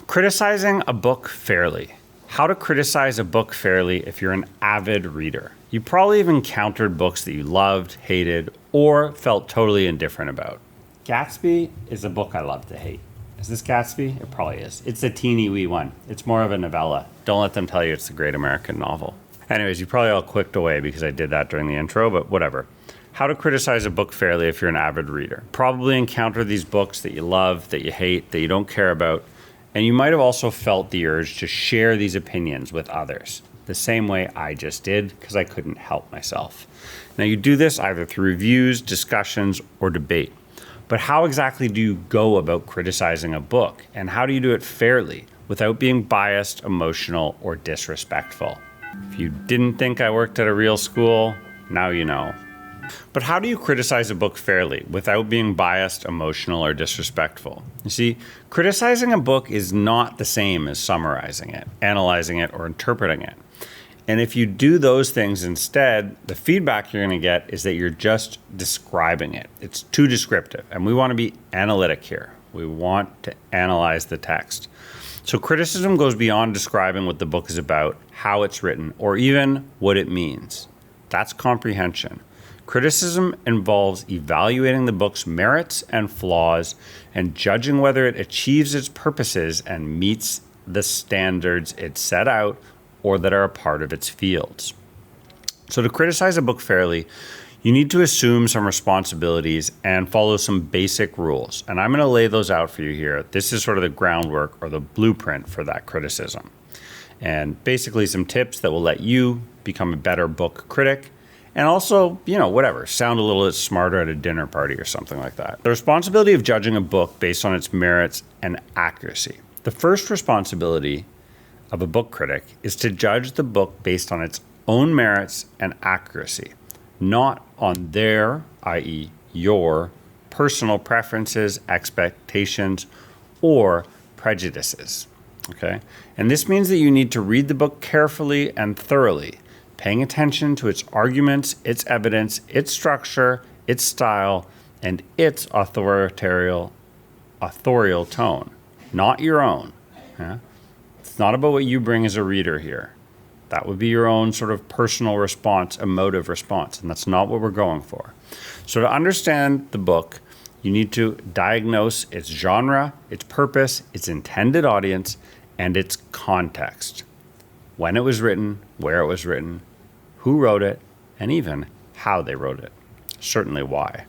Criticizing a book fairly. How to criticize a book fairly if you're an avid reader. You probably have encountered books that you loved, hated, or felt totally indifferent about. Gatsby is a book I love to hate. Is this Gatsby? It probably is. It's a teeny wee one. It's more of a novella. Don't let them tell you it's a great American novel. Anyways, you probably all clicked away because I did that during the intro, but whatever. How to criticize a book fairly if you're an avid reader. Probably encounter these books that you love, that you hate, that you don't care about, and you might have also felt the urge to share these opinions with others, the same way I just did because I couldn't help myself. Now you do this either through reviews, discussions, or debate. But how exactly do you go about criticizing a book? And how do you do it fairly without being biased, emotional, or disrespectful? If you didn't think I worked at a real school, now you know. But how do you criticize a book fairly without being biased, emotional, or disrespectful? You see, criticizing a book is not the same as summarizing it, analyzing it, or interpreting it. And if you do those things instead, the feedback you're going to get is that you're just describing it. It's too descriptive, and we want to be analytic here. We want to analyze the text. So criticism goes beyond describing what the book is about, how it's written, or even what it means. That's comprehension. Criticism involves evaluating the book's merits and flaws and judging whether it achieves its purposes and meets the standards it set out or that are a part of its fields. So to criticize a book fairly, you need to assume some responsibilities and follow some basic rules. And I'm going to lay those out for you here. This is sort of the groundwork or the blueprint for that criticism. And basically some tips that will let you become a better book critic and also, sound a little bit smarter at a dinner party or something like that. The responsibility of judging a book based on its merits and accuracy. The first responsibility of a book critic is to judge the book based on its own merits and accuracy, not on their, i.e. your, personal preferences, expectations, or prejudices. Okay? And this means that you need to read the book carefully and thoroughly, paying attention to its arguments, its evidence, its structure, its style, and its authorial tone, not your own. Yeah? It's not about what you bring as a reader here. That would be your own sort of personal response, emotive response, and that's not what we're going for. So to understand the book, you need to diagnose its genre, its purpose, its intended audience, and its context. When it was written, where it was written, who wrote it, and even how they wrote it. Certainly why.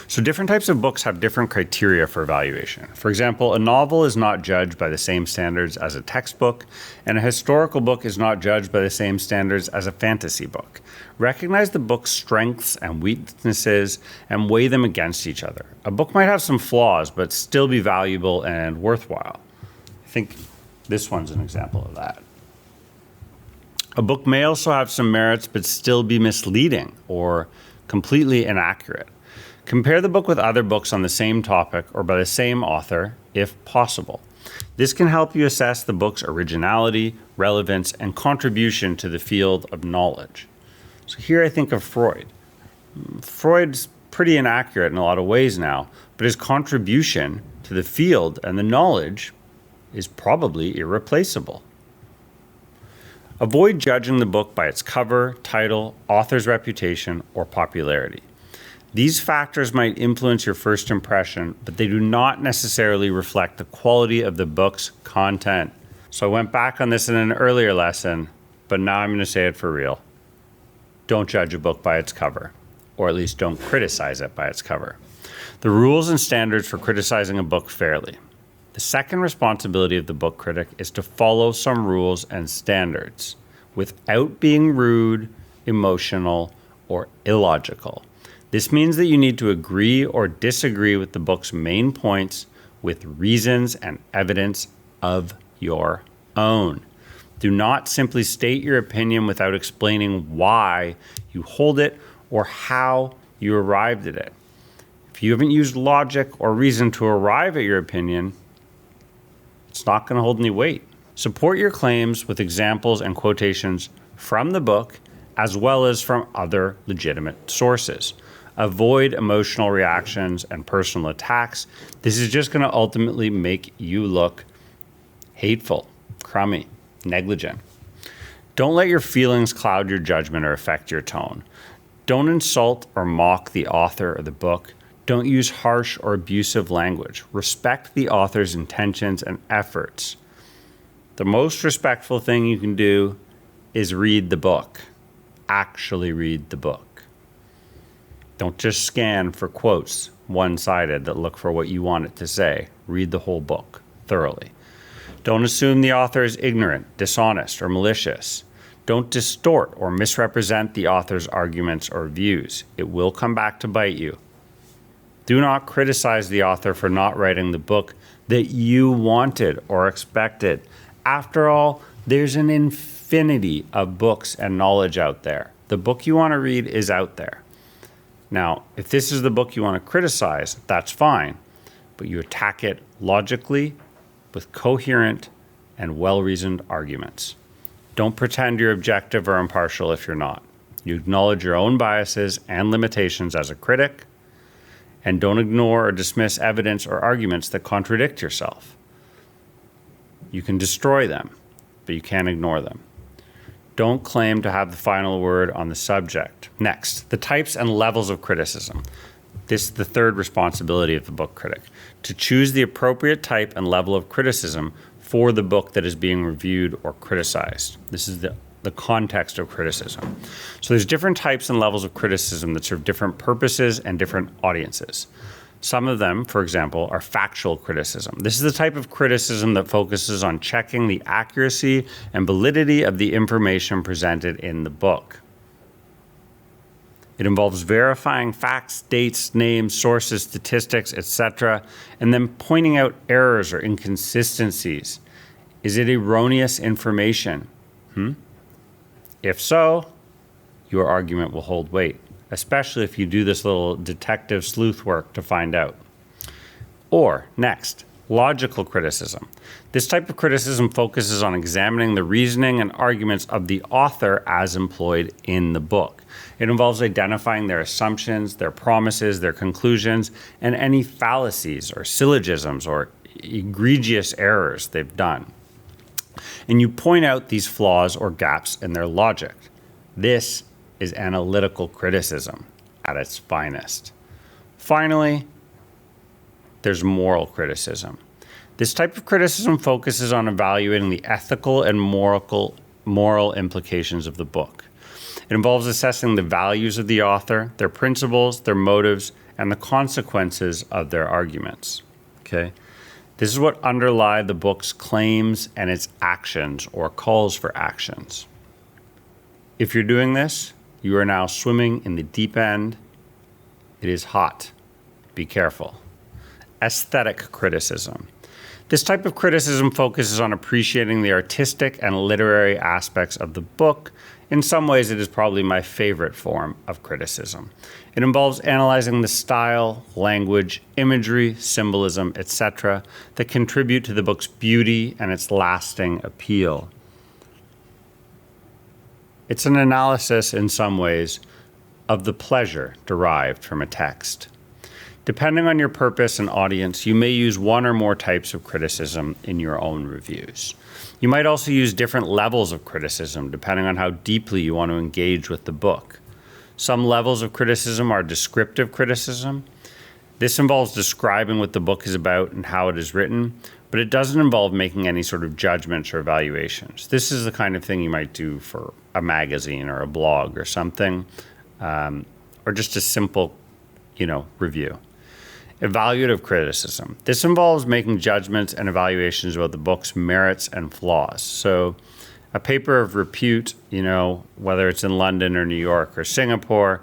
So different types of books have different criteria for evaluation. For example, a novel is not judged by the same standards as a textbook, and a historical book is not judged by the same standards as a fantasy book. Recognize the book's strengths and weaknesses and weigh them against each other. A book might have some flaws, but still be valuable and worthwhile. I think this one's an example of that. A book may also have some merits, but still be misleading or completely inaccurate. Compare the book with other books on the same topic or by the same author, if possible. This can help you assess the book's originality, relevance, and contribution to the field of knowledge. So here I think of Freud. Freud's pretty inaccurate in a lot of ways now, but his contribution to the field and the knowledge is probably irreplaceable. Avoid judging the book by its cover, title, author's reputation, or popularity. These factors might influence your first impression, but they do not necessarily reflect the quality of the book's content. So I went back on this in an earlier lesson, but now I'm going to say it for real. Don't judge a book by its cover, or at least don't criticize it by its cover. The rules and standards for criticizing a book fairly. The second responsibility of the book critic is to follow some rules and standards without being rude, emotional, or illogical. This means that you need to agree or disagree with the book's main points with reasons and evidence of your own. Do not simply state your opinion without explaining why you hold it or how you arrived at it. If you haven't used logic or reason to arrive at your opinion, it's not going to hold any weight. Support your claims with examples and quotations from the book as well as from other legitimate sources. Avoid emotional reactions and personal attacks. This is just going to ultimately make you look hateful, crummy, negligent. Don't let your feelings cloud your judgment or affect your tone. Don't insult or mock the author or the book. Don't use harsh or abusive language. Respect the author's intentions and efforts. The most respectful thing you can do is read the book. Actually read the book. Don't just scan for quotes, one-sided, that look for what you want it to say. Read the whole book thoroughly. Don't assume the author is ignorant, dishonest, or malicious. Don't distort or misrepresent the author's arguments or views. It will come back to bite you. Do not criticize the author for not writing the book that you wanted or expected. After all, there's an infinity of books and knowledge out there. The book you want to read is out there. Now, if this is the book you want to criticize, that's fine, but you attack it logically with coherent and well-reasoned arguments. Don't pretend you're objective or impartial if you're not. You acknowledge your own biases and limitations as a critic, and don't ignore or dismiss evidence or arguments that contradict yourself. You can destroy them, but you can't ignore them. Don't claim to have the final word on the subject. Next, the types and levels of criticism. This is the third responsibility of the book critic, to choose the appropriate type and level of criticism for the book that is being reviewed or criticized. This is the context of criticism. So there's different types and levels of criticism that serve different purposes and different audiences. Some of them, for example, are factual criticism. This is the type of criticism that focuses on checking the accuracy and validity of the information presented in the book. It involves verifying facts, dates, names, sources, statistics, etc., and then pointing out errors or inconsistencies. Is it erroneous information? If so, your argument will hold weight, especially if you do this little detective sleuth work to find out. Or, next, logical criticism. This type of criticism focuses on examining the reasoning and arguments of the author as employed in the book. It involves identifying their assumptions, their promises, their conclusions, and any fallacies or syllogisms or egregious errors they've done. And you point out these flaws or gaps in their logic. This is analytical criticism at its finest. Finally, there's moral criticism. This type of criticism focuses on evaluating the ethical and moral implications of the book. It involves assessing the values of the author, their principles, their motives, and the consequences of their arguments. Okay? This is what underlie the book's claims and its actions or calls for actions. If you're doing this, you are now swimming in the deep end. It is hot. Be careful. Aesthetic criticism. This type of criticism focuses on appreciating the artistic and literary aspects of the book. In some ways, it is probably my favorite form of criticism. It involves analyzing the style, language, imagery, symbolism, etc. that contribute to the book's beauty and its lasting appeal. It's an analysis, in some ways, of the pleasure derived from a text. Depending on your purpose and audience, you may use one or more types of criticism in your own reviews. You might also use different levels of criticism depending on how deeply you want to engage with the book. Some levels of criticism are descriptive criticism. This involves describing what the book is about and how it is written, but it doesn't involve making any sort of judgments or evaluations. This is the kind of thing you might do for a magazine or a blog or something, or just a simple, review. Evaluative criticism. This involves making judgments and evaluations about the book's merits and flaws. So a paper of repute, whether it's in London or New York or Singapore,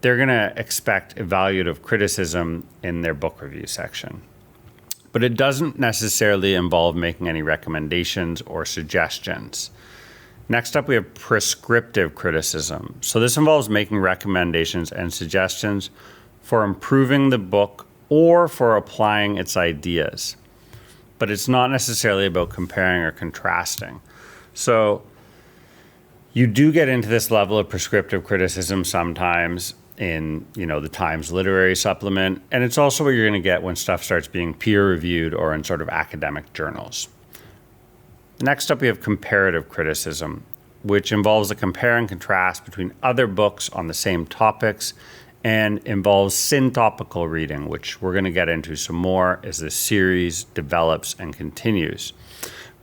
they're going to expect evaluative criticism in their book review section. But it doesn't necessarily involve making any recommendations or suggestions. Next up, we have prescriptive criticism. So this involves making recommendations and suggestions for improving the book or for applying its ideas. But it's not necessarily about comparing or contrasting. So you do get into this level of prescriptive criticism sometimes in, the Times Literary Supplement, and it's also what you're going to get when stuff starts being peer-reviewed or in sort of academic journals. Next up, we have comparative criticism, which involves a compare and contrast between other books on the same topics and involves syntopical reading, which we're going to get into some more as this series develops and continues.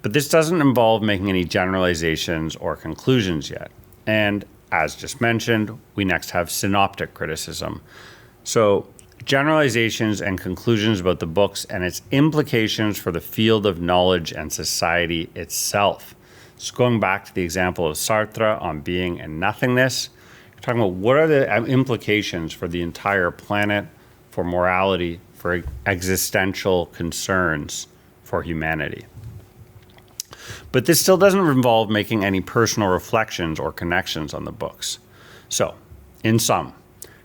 But this doesn't involve making any generalizations or conclusions yet. And as just mentioned, we next have synoptic criticism. So generalizations and conclusions about the books and its implications for the field of knowledge and society itself. So going back to the example of Sartre on being and nothingness, you're talking about what are the implications for the entire planet, for morality, for existential concerns for humanity. But this still doesn't involve making any personal reflections or connections on the books. So, in sum,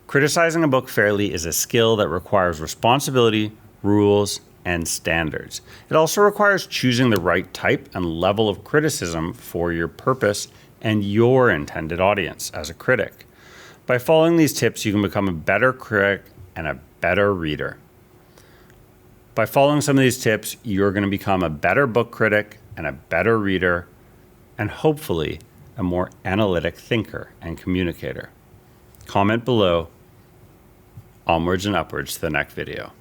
criticizing a book fairly is a skill that requires responsibility, rules, and standards. It also requires choosing the right type and level of criticism for your purpose and your intended audience as a critic. By following these tips, you can become a better critic and a better reader. By following some of these tips, you're going to become a better book critic and a better reader, and hopefully a more analytic thinker and communicator. Comment below. Onwards and upwards to the next video.